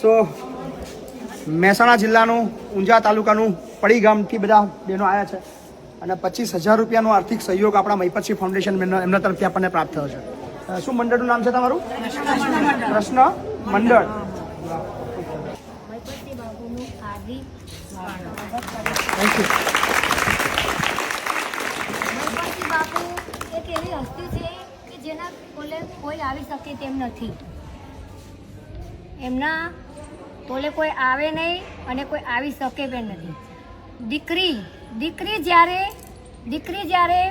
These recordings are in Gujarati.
સો મહેસાણા જિલ્લાનું ઊંઝા તાલુકાનું પડી ગામથી બધા બહેનો આવ્યા છે અને 25,000 રૂપિયાનો આર્થિક સહયોગ આપણા મહિપતસિંહ ફાઉન્ડેશન એમના તરફથી આપણને પ્રાપ્ત થયો છે. શું મંડળનું નામ છે તમારું? પ્રશ્ન મંડળ. Thank you. મહિપતસિંહ બાપુ એક એવી હસ્તી છે કે જેના કોલે કોઈ આવી શકે તેમ નથી. એમના તોલે કોઈ આવે નહીં અને કોઈ આવી શકે પણ નથી. દીકરી જ્યારે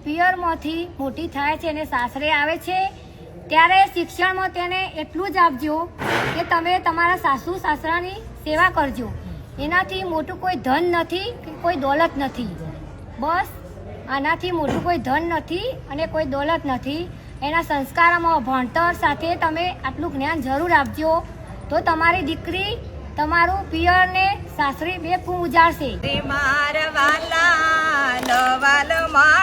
પિયરમાંથી મોટી થાય છે અને સાસરે આવે છે ત્યારે શિક્ષણમાં તેને એટલું જ આપજો કે તમે તમારા સાસુ સાસરાની સેવા કરજો. એનાથી મોટું કોઈ ધન નથી કે કોઈ દોલત નથી. બસ આનાથી મોટું કોઈ ધન નથી અને કોઈ દોલત નથી. એના સંસ્કારમાં ભણતર સાથે તમે આટલું જ્ઞાન જરૂર આપજો તો તમારી દીકરી તમારું પિયર ને સાસરી બે કું ઉજાડશે. મારા વાલા નવાલ માં